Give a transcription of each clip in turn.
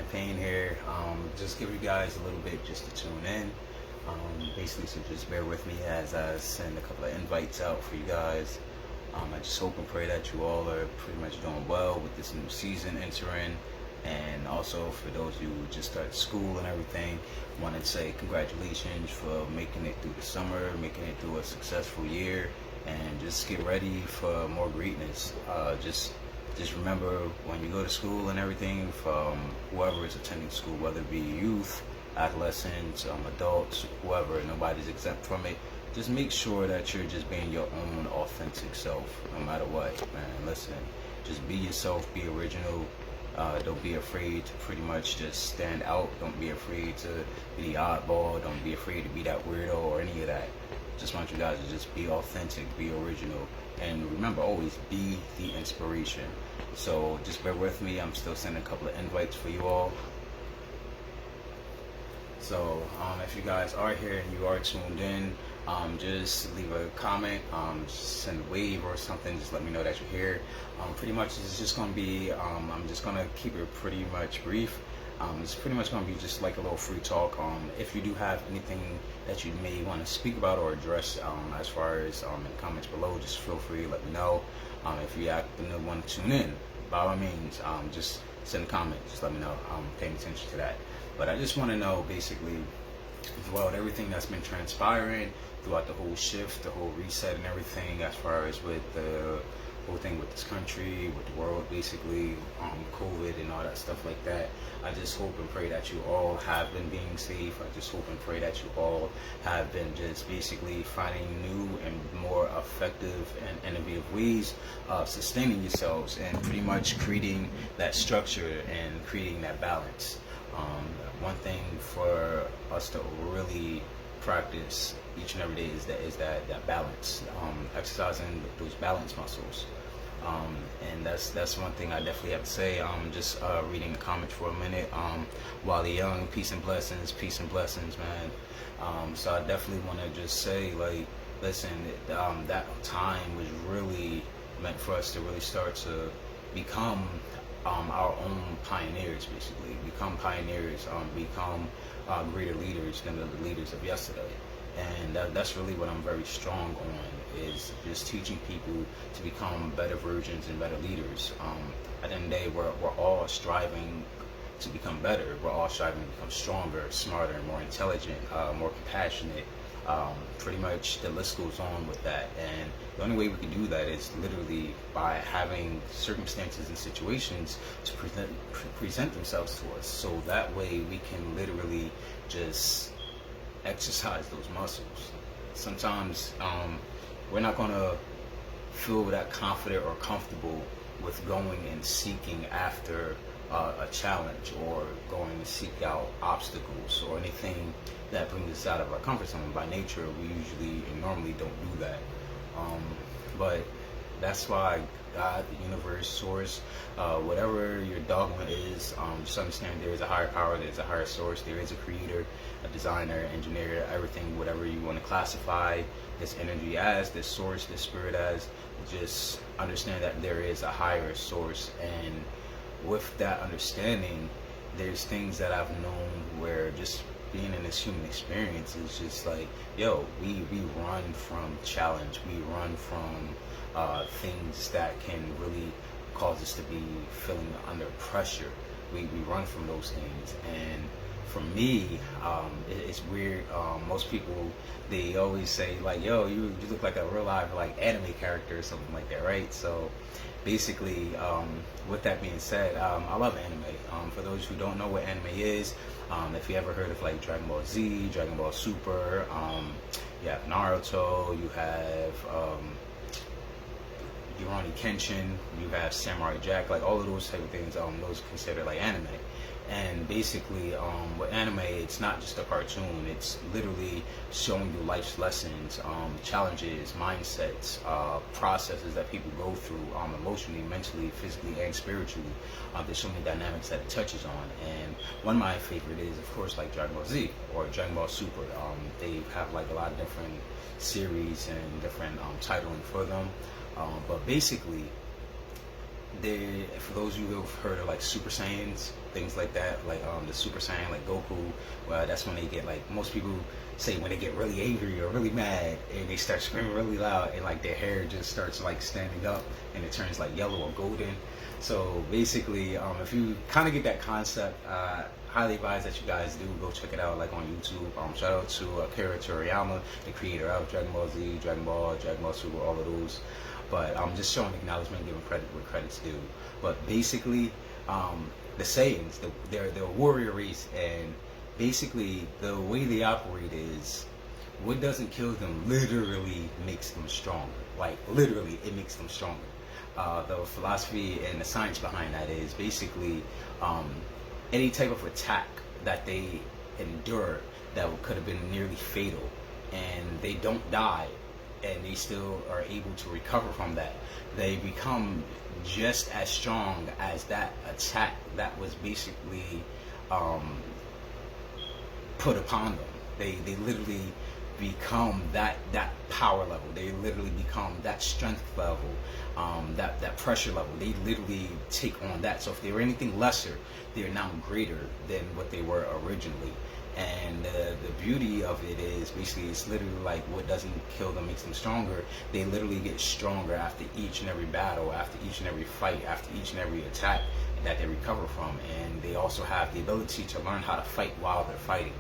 Champagne here. Just give you guys a little bit just to tune in. Basically, so just bear with me as I send a couple of invites out for you guys. I just hope and pray that you all are pretty much doing well with this new season entering. And also for those of you who just started school and everything, I want to say congratulations for making it through the summer, making it through a successful year, and just get ready for more greatness. Just remember when you go to school and everything, from whoever is attending school, whether it be youth, adolescents, adults, whoever, nobody's exempt from it. Just make sure that you're just being your own authentic self, no matter what, man. Listen, just be yourself, be original. Don't be afraid to pretty much just stand out. Don't be afraid to be the oddball. Don't be afraid to be that weirdo or any of that. Just want you guys to just be authentic, be original, and remember, always be the inspiration. So just bear with me. I'm still sending a couple of invites for you all. So if you guys are here and you are tuned in, just leave a comment, just send a wave or something. Just let me know that you're here. Pretty much it's just going to be, I'm just going to keep it pretty much brief. It's pretty much going to be just like a little free talk. If you do have anything that you may want to speak about or address, as far as in the comments below, just feel free to let me know. If you happen to want to tune in, by all means, just send a comment. Just let me know. I'm paying attention to that. But I just want to know, basically, throughout everything that's been transpiring, throughout the whole shift, the whole reset and everything, as far as with the whole thing with this country, with the world, basically, COVID and all that stuff like that. I just hope and pray that you all have been being safe. I just hope and pray that you all have been just basically finding new and more effective and innovative ways of sustaining yourselves and pretty much creating that structure and creating that balance. One thing for us to really practice each and every day is that balance, exercising those balance muscles. And that's one thing I definitely have to say. Just reading the comments for a minute. Wally Young, peace and blessings, man. So I definitely want to just say, like, listen, that time was really meant for us to really start to become our own pioneers, basically. Become pioneers, become greater leaders than the leaders of yesterday. And that's really what I'm very strong on, is just teaching people to become better versions and better leaders. At the end of the day, we're all striving to become better. We're all striving to become stronger, smarter, more intelligent, more compassionate. Pretty much the list goes on with that. And the only way we can do that is literally by having circumstances and situations to present themselves to us. So that way we can literally just exercise those muscles. Sometimes we're not going to feel that confident or comfortable with going and seeking after a challenge, or going to seek out obstacles or anything that brings us out of our comfort zone. By nature, we usually and normally don't do that. But that's why God, the universe, source, whatever your dogma is, just understand there is a higher power, there is a higher source, there is a creator, a designer, engineer, everything, whatever you want to classify this energy as, this source, this spirit as. Just understand that there is a higher source, and with that understanding, there's things that I've known where just being in this human experience is just like, yo, we run from challenge, we run from things that can really cause us to be feeling under pressure. We run from those things. And for me, it's weird. Most people, they always say, like, yo, you look like a real live, like, anime character or something like that, right? So basically, with that being said, I love anime. For those who don't know what anime is, if you ever heard of, like, Dragon Ball Z, Dragon Ball Super, you have Naruto, you have Rurouni Kenshin, you have Samurai Jack, like all of those type of things, those are considered like anime. And basically, with anime, it's not just a cartoon, it's literally showing you life's lessons, challenges, mindsets, processes that people go through, emotionally, mentally, physically, and spiritually. There's so many dynamics that it touches on. And one of my favorite is, of course, like Dragon Ball Z or Dragon Ball Super. They have like a lot of different series and different titling for them. But basically, for those of you who've heard of like Super Saiyans, things like that, like the Super Saiyan, like Goku, well, that's when they get, like, most people say when they get really angry or really mad and they start screaming really loud and like their hair just starts like standing up and it turns like yellow or golden. So basically, if you kind of get that concept, highly advise that you guys do go check it out, like on YouTube. Shout out to Akira Toriyama, the creator of Dragon Ball Z, Dragon Ball Super, all of those. But I'm just showing acknowledgement, giving credit where credit's due. But basically, the Saiyans, they're a warrior race, and basically the way they operate is what doesn't kill them literally makes them stronger. Like literally, it makes them stronger. The philosophy and the science behind that is basically any type of attack that they endure that could have been nearly fatal, and they don't die, and they still are able to recover from that, they become just as strong as that attack that was basically put upon them. They literally become that power level. They literally become that strength level, that pressure level. They literally take on that. So if they were anything lesser, they're now greater than what they were originally. And the beauty of it is basically it's literally like what doesn't kill them makes them stronger. They literally get stronger after each and every battle, after each and every fight, after each and every attack that they recover from. And they also have the ability to learn how to fight while they're fighting.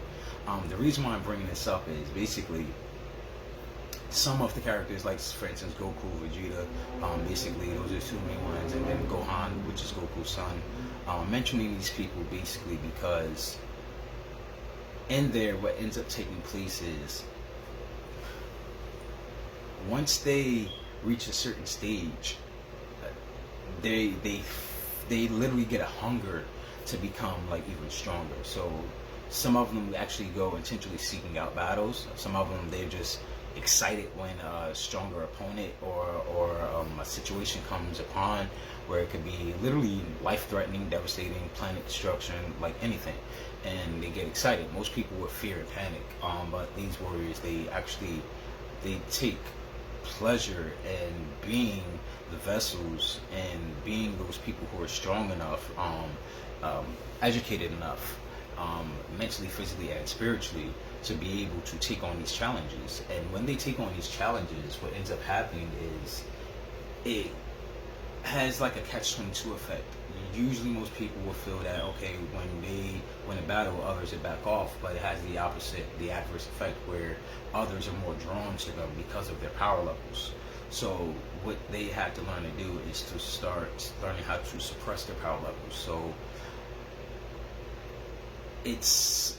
The reason why I'm bringing this up is basically some of the characters, like for instance Goku, Vegeta, basically those are two main ones, and then Gohan, which is Goku's son. I'm mentioning these people basically because in there, what ends up taking place is once they reach a certain stage, they literally get a hunger to become like even stronger. So some of them actually go intentionally seeking out battles. Some of them they're just excited when a stronger opponent or a situation comes upon where it could be literally life-threatening, devastating, planet destruction, like anything, and they get excited. Most people would fear and panic, but these warriors, they take pleasure in being the vessels and being those people who are strong enough, educated enough, mentally, physically, and spiritually to be able to take on these challenges. And when they take on these challenges, what ends up happening is it has like a catch-22 effect. Usually most people will feel that, okay, when they win a battle, others will back off, but it has the opposite, the adverse effect, where others are more drawn to them because of their power levels. So what they have to learn to do is to start learning how to suppress their power levels. So it's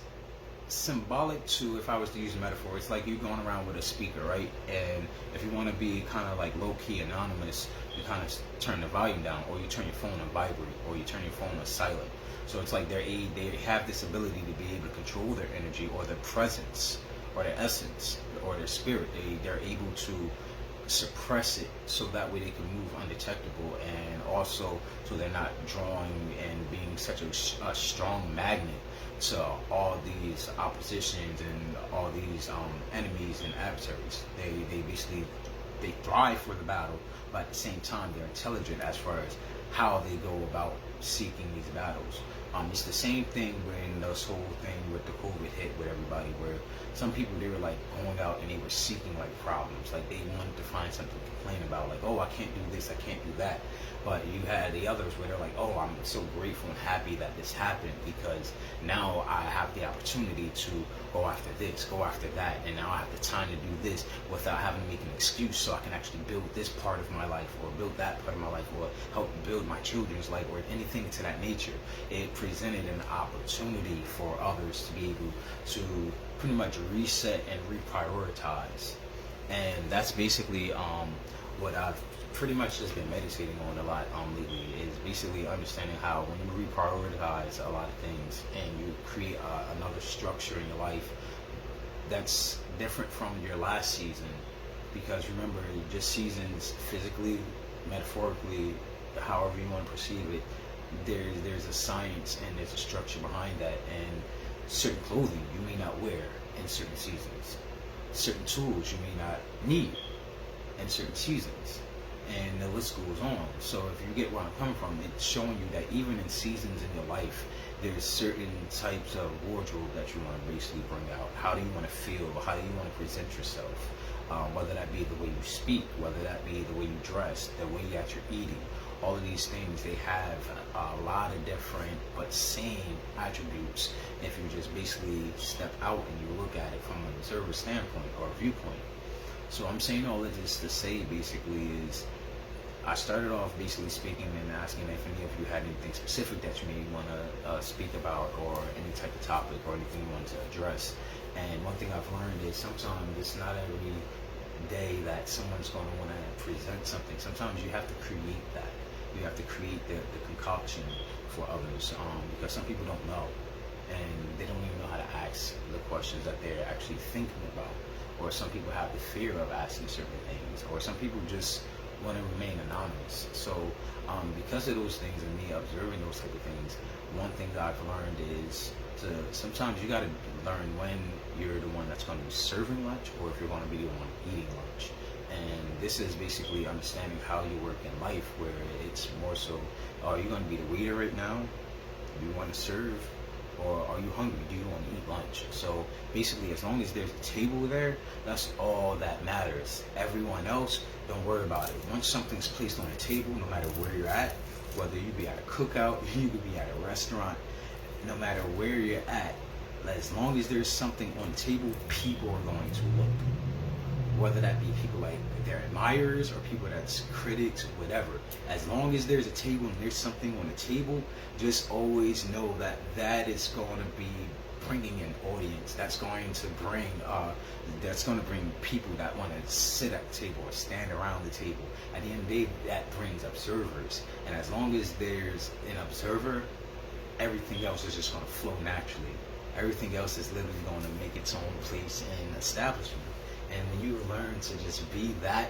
symbolic to, if I was to use a metaphor, it's like you going around with a speaker, right? And if you want to be kind of like low-key anonymous, you kind of turn the volume down, or you turn your phone on vibrate, or you turn your phone on silent. So it's like they have this ability to be able to control their energy or their presence or their essence or their spirit. They're able to suppress it so that way they can move undetectable, and also so they're not drawing and being such a strong magnet to all these oppositions and all these enemies and adversaries. They basically thrive for the battle, but at the same time they're intelligent as far as how they go about seeking these battles. It's the same thing when this whole thing with the COVID hit with everybody, where some people, they were like going out and they were seeking like problems, like they wanted to find something to complain about, like, oh, I can't do this, I can't do that. But you had the others where they're like, oh, I'm so grateful and happy that this happened, because now I have the opportunity to go after this, go after that, and now I have the time to do this without having to make an excuse, so I can actually build this part of my life, or build that part of my life, or help build my children's life, or anything to that nature. It presented an opportunity for others to be able to pretty much reset and reprioritize. And that's basically what I've pretty much just been meditating on a lot lately, is basically understanding how when you reprioritize a lot of things and you create another structure in your life that's different from your last season. Because remember, just seasons, physically, metaphorically, however you want to perceive it, there's a science and there's a structure behind that. And certain clothing you may not wear in certain seasons, certain tools you may not need in certain seasons, and the list goes on. So if you get where I'm coming from, it's showing you that even in seasons in your life, there's certain types of wardrobe that you want to basically bring out. How do you want to feel? How do you want to present yourself? Whether that be the way you speak, whether that be the way you dress, the way that you're eating. All of these things, they have a lot of different but same attributes if you just basically step out and you look at it from an observer standpoint or viewpoint. So I'm saying all of this to say basically is, I started off basically speaking and asking if any of you had anything specific that you may want to speak about, or any type of topic or anything you want to address. And one thing I've learned is sometimes it's not every day that someone's going to want to present something. Sometimes you have to create that. You have to create the concoction for others, because some people don't know, and they don't even know how to ask the questions that they're actually thinking about. Or some people have the fear of asking certain things, or some people just want to remain anonymous. So because of those things and me observing those type of things, one thing that I've learned is sometimes you got to learn when you're the one that's going to be serving lunch, or if you're going to be the one eating lunch. And this is basically understanding how you work in life, where it's more so, are you going to be the waiter right now? Do you want to serve? Or are you hungry? Do you want to eat lunch? So basically, as long as there's a table there, that's all that matters. Everyone else, don't worry about it. Once something's placed on a table, no matter where you're at, whether you be at a cookout, you could be at a restaurant, no matter where you're at, as long as there's something on the table, people are going to look. Whether that be people like their admirers or people that's critics, whatever. As long as there's a table and there's something on the table, just always know that that is going to be bringing an audience. That's going to bring people that want to sit at the table or stand around the table. At the end of the day, that brings observers. And as long as there's an observer, everything else is just going to flow naturally. Everything else is literally going to make its own place in establishment. And when you learn to just be that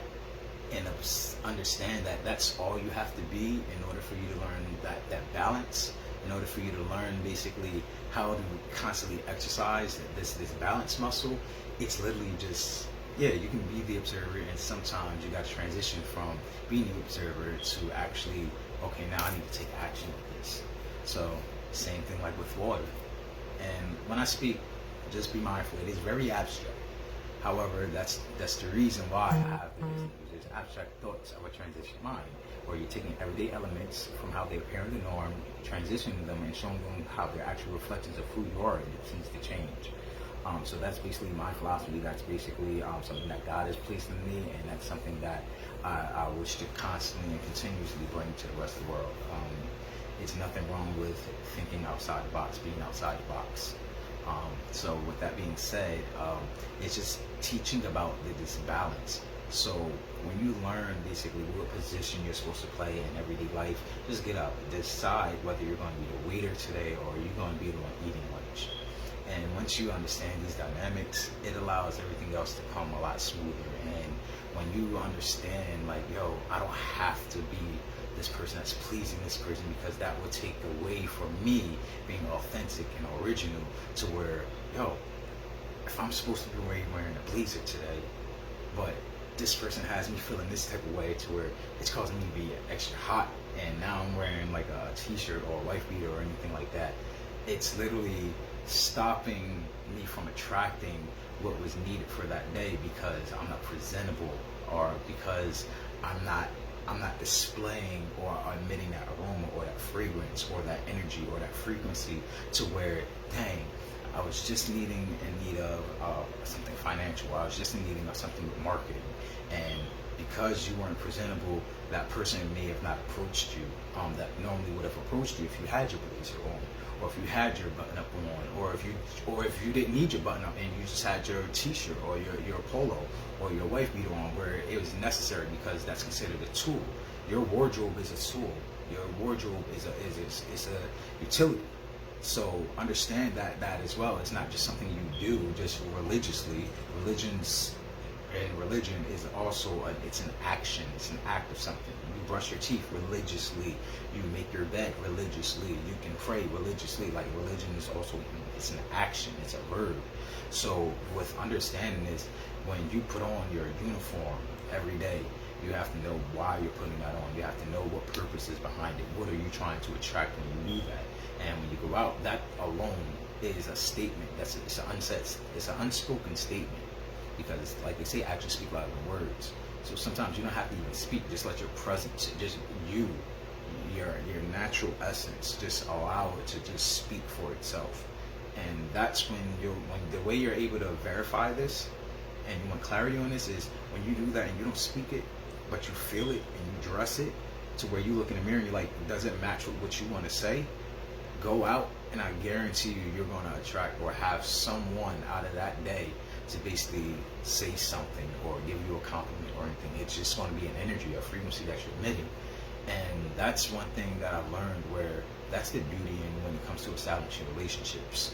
and understand that that's all you have to be in order for you to learn that balance, in order for you to learn basically how to constantly exercise this balance muscle, it's literally just, yeah, you can be the observer, and sometimes you got to transition from being the observer to actually, okay, now I need to take action with this. So same thing like with water. And when I speak, just be mindful, it is very abstract. However, that's the reason why I have these abstract thoughts of a transition mind, where you're taking everyday elements from how they appear in the norm, transitioning them and showing them how they're actual reflections of who you are and the keys to change. So that's basically my philosophy. That's basically something that God has placed in me, and that's something that I wish to constantly and continuously bring to the rest of the world. It's nothing wrong with thinking outside the box, being outside the box. So with that being said, it's just teaching about this balance. So when you learn basically what position you're supposed to play in everyday life, just get up, decide whether you're going to be the waiter today or you're going to be the one eating lunch. And once you understand these dynamics, it allows everything else to come a lot smoother. And when you understand, like, yo, I don't have to be this person that's pleasing this person, because that would take away from me being authentic and original, to where, yo, if I'm supposed to be wearing a blazer today, but this person has me feeling this type of way, to where it's causing me to be extra hot, and now I'm wearing like a t-shirt or a wife beater or anything like that, it's literally stopping me from attracting what was needed for that day, because I'm not presentable, or because I'm not displaying or emitting that aroma or that fragrance or that energy or that frequency, to where, dang, I was just in need of something financial. I was just in need of something with marketing. And because you weren't presentable, that person may have not approached you, that normally would have approached you if you had your blazer on, or if you had your button up on, or if you didn't need your button up and you just had your t-shirt or your polo or your wife beater on, where it was necessary, because that's considered a tool. Your wardrobe is a tool. Your wardrobe is a utility. So understand that as well. It's not just something you do just religiously. Religion is also it's an action. It's an act of something. You brush your teeth religiously. You make your bed religiously. You can pray religiously. Like, religion is also, it's an action. It's a verb. So with understanding this, when you put on your uniform every day, You have to know why you're putting that on. You have to know what purpose is behind it. What are you trying to attract when you do that? And when you go out, that alone is a statement. It's an unspoken statement, because, like they say, actions speak louder than words. So sometimes you don't have to even speak. Just let your presence, just your natural essence, just allow it to just speak for itself. And that's when the way you're able to verify this and you want clarity on this is when you do that and you don't speak it, but you feel it and you dress it to where you look in the mirror and you're like, does it match with what you want to say? Go out, and I guarantee you're going to attract or have someone out of that day to basically say something or give you a compliment or anything. It's just going to be an energy, a frequency that you're emitting. And that's one thing that I've learned, where that's the beauty in when it comes to establishing relationships,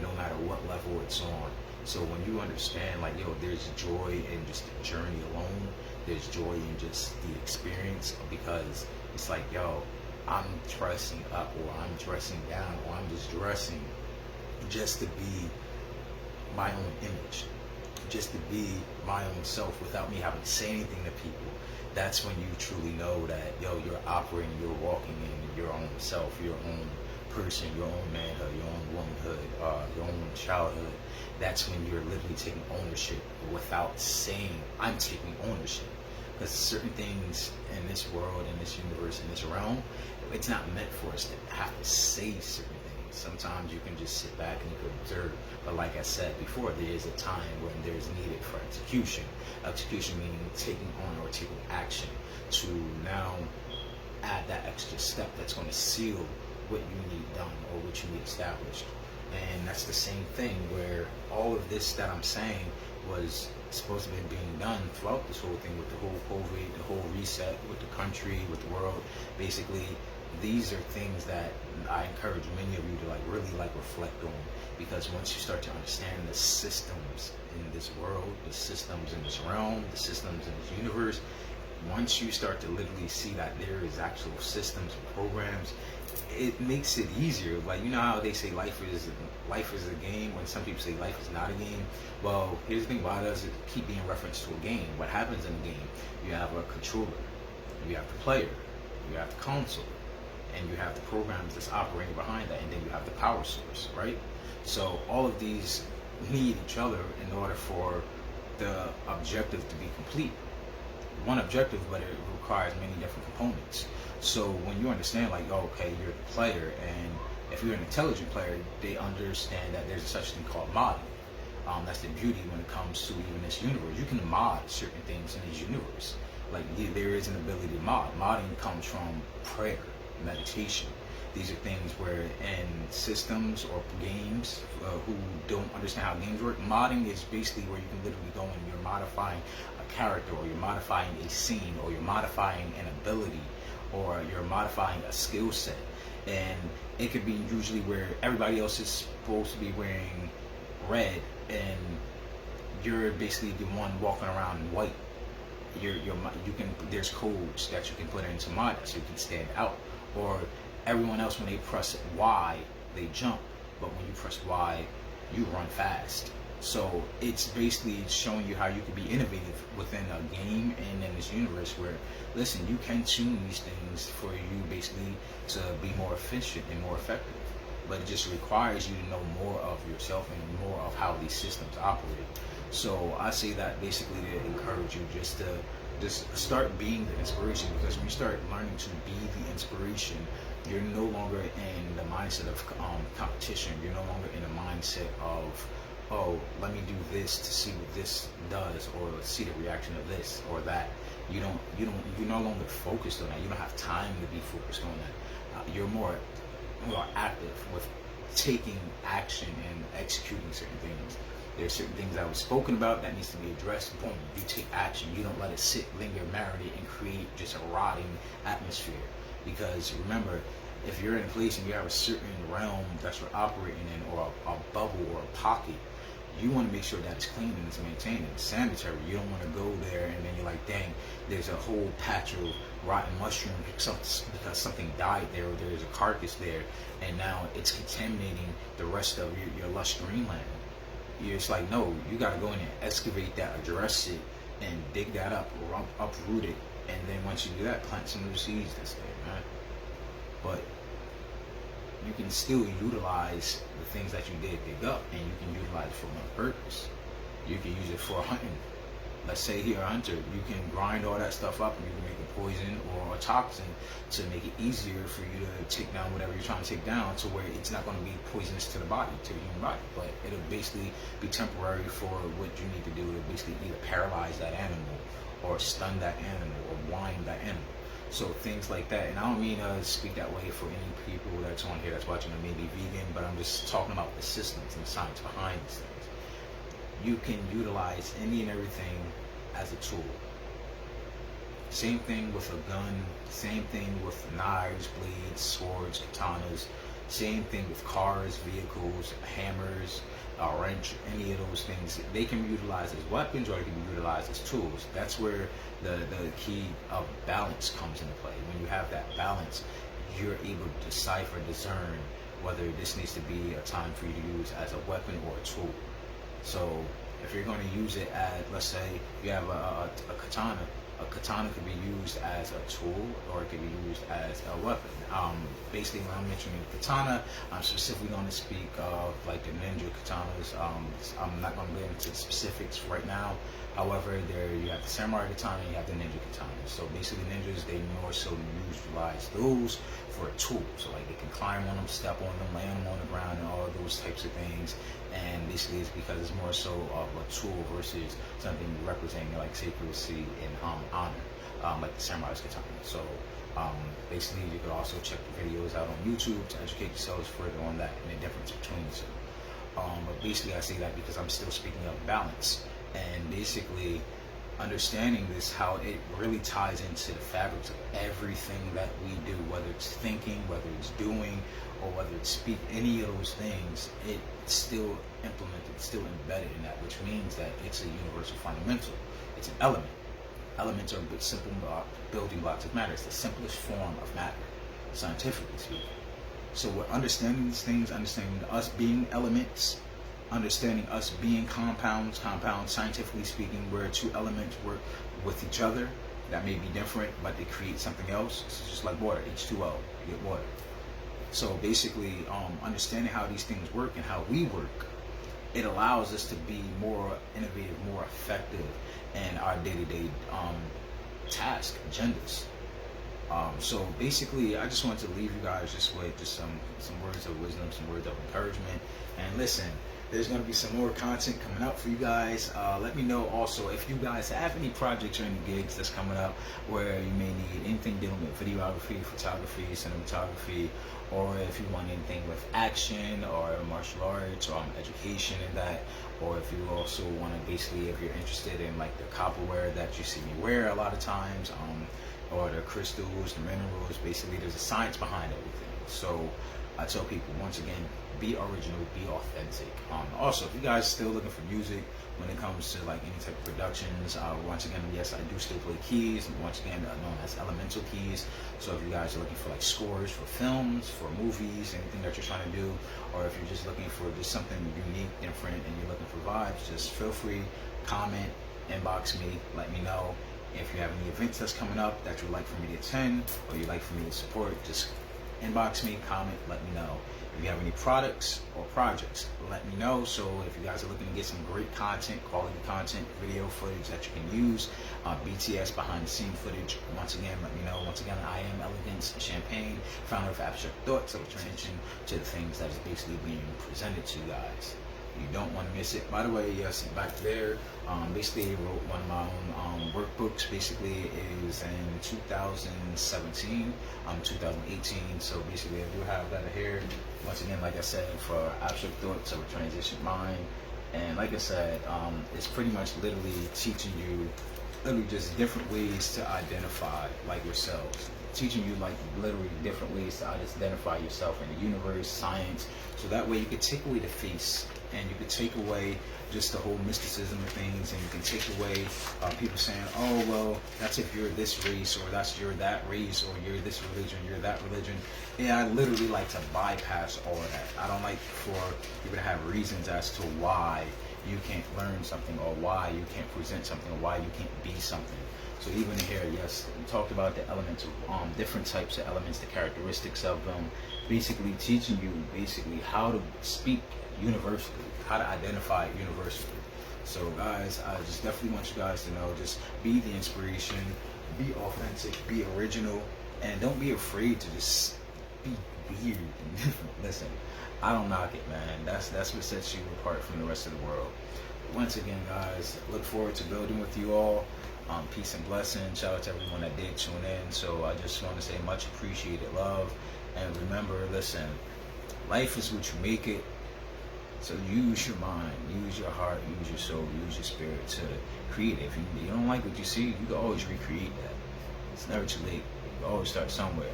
no matter what level it's on. So when you understand, like, yo, there's joy in just the journey alone, there's joy in just the experience, because it's like, yo, I'm dressing up, or I'm dressing down, or I'm just dressing just to be my own image, just to be my own self without me having to say anything to people. That's when you truly know that, yo, you're operating, you're walking in your own self, your own person, your own manhood, your own womanhood, your own childhood. That's when you're literally taking ownership without saying, I'm taking ownership. Because certain things in this world, in this universe, in this realm, it's not meant for us to have to say certain things. Sometimes you can just sit back and you can observe. But like I said before, there is a time when there's needed for execution. Execution meaning taking on or taking action to now add that extra step that's going to seal what you need done or what you need established. And that's the same thing, where all of this that I'm saying was supposed to be being done throughout this whole thing, with the whole COVID, the whole reset with the country, with the world. Basically, these are things that I encourage many of you to really reflect on, because once you start to understand the systems in this world, the systems in this realm, the systems in this universe, once you start to literally see that there is actual systems and programs, it makes it easier. Like, you know how they say life is a game, when some people say life is not a game? Well, here's the thing, why does it keep being referenced to a game? What happens in a game? You have a controller, you have the player, you have the console, and you have the programs that's operating behind that, and then you have the power source, right? So all of these need each other in order for the objective to be complete. One objective, but it requires many different components. So when you understand, like, oh, okay, you're the player, and if you're an intelligent player, they understand that there's a such thing called modding. That's the beauty when it comes to even this universe. You can mod certain things in this universe. Like, there is an ability to mod. Modding comes from prayer, meditation. These are things where in systems or games who don't understand how games work, modding is basically where you can literally go and you're modifying a character, or you're modifying a scene, or you're modifying an ability, or you're modifying a skill set. And it could be usually where everybody else is supposed to be wearing red and you're basically the one walking around in white. There's codes that you can put into mod so you can stand out. Or everyone else, when they press Y, they jump, but when you press Y, you run fast. So it's basically showing you how you can be innovative within a game and in this universe, where, listen, you can tune these things for you basically to be more efficient and more effective. But it just requires you to know more of yourself and more of how these systems operate. So I say that basically to encourage you just to start being the inspiration, because when you start learning to be the inspiration, you're no longer in the mindset of competition. You're no longer in the mindset of, oh, let me do this to see what this does, or see the reaction of this or that. You're no longer focused on that. You don't have time to be focused on that. You're more active with taking action and executing certain things. There's certain things that was spoken about that needs to be addressed. Boom, you take action. You don't let it sit, linger, marinate, and create just a rotting atmosphere. Because remember, if you're in a place and you have a certain realm that you're operating in, or a bubble or a pocket, you want to make sure that it's clean and it's maintained and it's sanitary. You don't want to go there and then you're like, dang, there's a whole patch of rotten mushroom because something died there, or there's a carcass there, and now it's contaminating the rest of your lush greenland. It's like, no, you got to go in and excavate that, address it, and dig that up, or uproot it, and then once you do that, plant some new seeds this day, man. But you can still utilize the things that you did dig up, and you can utilize it for one purpose. You can use it for hunting. Let's say you're a hunter, you can grind all that stuff up and you can make a poison or a toxin to make it easier for you to take down whatever you're trying to take down, to where it's not going to be poisonous to the body, to the human body, but it'll basically be temporary for what you need to do to basically either paralyze that animal or stun that animal or blind that animal. So things like that. And I don't mean to speak that way for any people that's on here that's watching that may be vegan, but I'm just talking about the systems and the science behind these things. You can utilize any and everything as a tool. Same thing with a gun, same thing with knives, blades, swords, katanas, same thing with cars, vehicles, hammers, a wrench, any of those things. They can be utilized as weapons or they can be utilized as tools. That's where the key of balance comes into play. When you have that balance, you're able to decipher, discern whether this needs to be a time for you to use as a weapon or a tool. So if you're going to use it as, let's say you have a katana can be used as a tool or it can be used as a weapon. Basically, when I'm mentioning katana, I'm specifically going to speak of like the ninja katanas. I'm not going to get into the specifics right now. However, there you have the samurai katana, you have the ninja katana. So basically, ninjas, they more so utilize those for a tool. So like they can climb on them, step on them, land them on the ground, and all of those types of things. And basically, it's because it's more so of a tool versus something representing like secrecy and honor, like the samurai's katana. So basically, you could also check the videos out on YouTube to educate yourselves further on that and the difference between the two. But basically, I say that because I'm still speaking of balance. And basically, understanding this, how it really ties into the fabrics of everything that we do, whether it's thinking, whether it's doing, or whether it's speak, any of those things, it's still implemented, it's still embedded in that, which means that it's a universal fundamental. It's an element. Elements are simple building blocks of matter. It's the simplest form of matter, scientifically speaking. So we're understanding these things, understanding us being elements, understanding us being compounds, scientifically speaking, where two elements work with each other that may be different, but they create something else. It's just like water, H2O, you get water. So basically, understanding how these things work and how we work, it allows us to be more innovative, more effective in our day-to-day task, agendas. So basically, I just wanted to leave you guys just with just some words of wisdom, some words of encouragement. And listen, there's going to be some more content coming out for you guys. Let me know also if you guys have any projects or any gigs that's coming up where you may need anything dealing with videography, photography, cinematography, or if you want anything with action or martial arts or education in that, or if you also want to basically, if you're interested in like the copperware that you see me wear a lot of times, or the crystals, the minerals, basically there's a science behind everything. So I tell people, once again, be original, be authentic. Also, if you guys are still looking for music when it comes to like any type of productions, once again, yes, I do still play keys, and once again, known as elemental keys. So if you guys are looking for like scores for films, for movies, anything that you're trying to do, or if you're just looking for just something unique, different, and you're looking for vibes, just feel free, comment, inbox me, let me know. If you have any events that's coming up that you'd like for me to attend or you'd like for me to support, just inbox me, comment, let me know. If you have any products or projects, let me know. So if you guys are looking to get some great content, quality content, video footage that you can use, BTS behind the scene footage, once again, let me know. Once again, I am Elegance Champagne, founder of Abstract Thoughts, so return attention to the things that is basically being presented to you guys. You don't want to miss it. By the way, yes, back there, basically I wrote one of my own workbooks. Basically, it is in 2017, 2018. So basically, I do have that here. Once again, like I said, for Abstract Thoughts of a Transition Mind. And like I said, it's pretty much literally teaching you literally just different ways to identify like yourselves. Teaching you like literally different ways to identify yourself in the universe, science, so that way you could take away the face and you could take away just the whole mysticism of things, and you can take away people saying, oh well, that's if you're this race, or that's you're that race, or you're this religion, you're that religion. And I literally like to bypass all of that. I don't like for people to have reasons as to why you can't learn something, or why you can't present something, or why you can't be something. So even here, yes, we talked about the elements of different types of elements, the characteristics of them, basically teaching you basically how to speak universally, how to identify universally. So guys, I just definitely want you guys to know, just be the inspiration, be authentic, be original, and don't be afraid to just be weird and different. Listen, I don't knock it, man. That's what sets you apart from the rest of the world. Once again, guys, look forward to building with you all. Peace and blessings. Shout out to everyone that did tune in. So I just want to say much appreciated love. And remember, listen, life is what you make it. So use your mind, use your heart, use your soul, use your spirit to create it. If you don't like what you see, you can always recreate that. It's never too late. You can always start somewhere.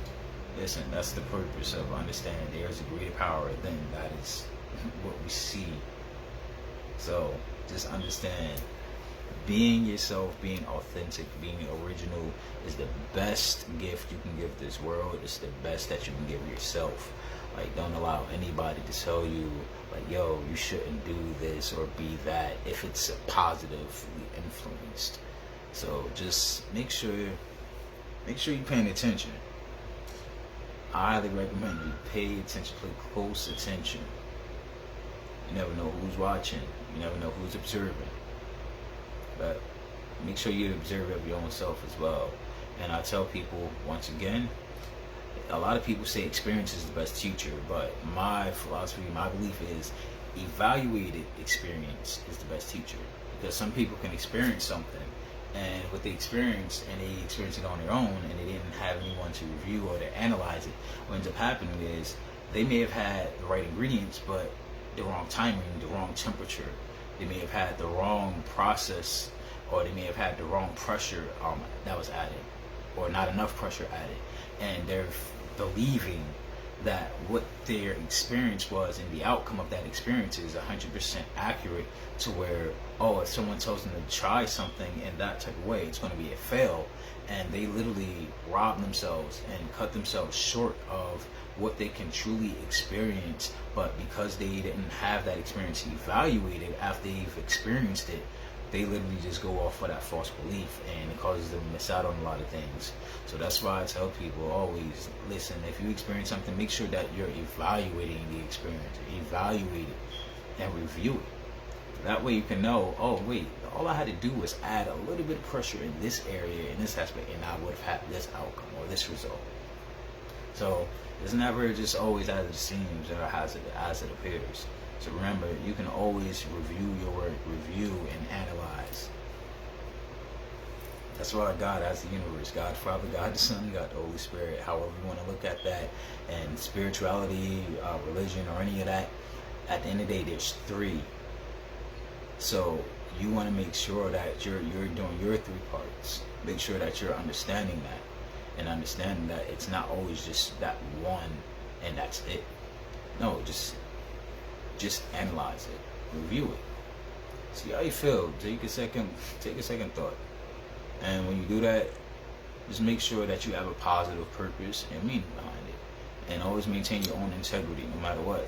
Listen, that's the purpose of understanding there's a greater power than that is what we see. So just understand, being yourself, being authentic, being original is the best gift you can give this world. It's the best that you can give yourself. Like, don't allow anybody to tell you, like, yo, you shouldn't do this or be that, if it's positively influenced. So just make sure you're paying attention. I highly recommend you pay attention, pay close attention. You never know who's watching. You never know who's observing. But make sure you observe of your own self as well. And I tell people, once again, a lot of people say experience is the best teacher, but my philosophy, my belief is evaluated experience is the best teacher. Because some people can experience something, and what they experience, and they experience it on their own, and they didn't have anyone to review or to analyze it. What ends up happening is they may have had the right ingredients, but the wrong timing, the wrong temperature. They may have had the wrong process, or they may have had the wrong pressure that was added, or not enough pressure added, and they're believing that what their experience was and the outcome of that experience is 100% accurate, to where, oh, if someone tells them to try something in that type of way, it's going to be a fail, and they literally rob themselves and cut themselves short of what they can truly experience. But because they didn't have that experience evaluated after they've experienced it, they literally just go off of that false belief, and it causes them to miss out on a lot of things. So that's why I tell people always, listen, if you experience something, make sure that you're evaluating the experience, evaluate it and review it. That way you can know, oh wait, all I had to do was add a little bit of pressure in this area, in this aspect, and I would have had this outcome or this result. So it's never just always as it seems or as it appears. So remember, you can always review your work, review and analyze. That's why God has the universe. God Father, God the Son, God the Holy Spirit. However you want to look at that. And spirituality, religion, or any of that, at the end of the day, there's three. So you want to make sure that you're doing your three parts. Make sure that you're understanding that. And understanding that it's not always just that one and that's it. No, just analyze it, review it, see how you feel. Take a second thought, and when you do that, just make sure that you have a positive purpose and meaning behind it, and always maintain your own integrity, no matter what.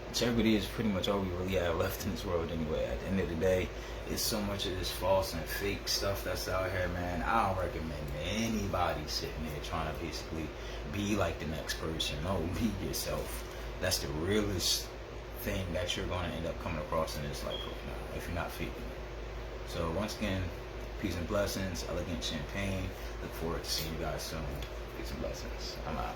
Integrity is pretty much all we really have left in this world anyway. At the end of the day, it's so much of this false and fake stuff that's out here, man. I don't recommend anybody sitting there trying to basically be like the next person. No, be yourself. That's the realest thing that you're going to end up coming across in this life if you're not faking it. So once again, peace and blessings. Elegance Champagne. Look forward to seeing you guys soon. Peace and blessings. I'm out.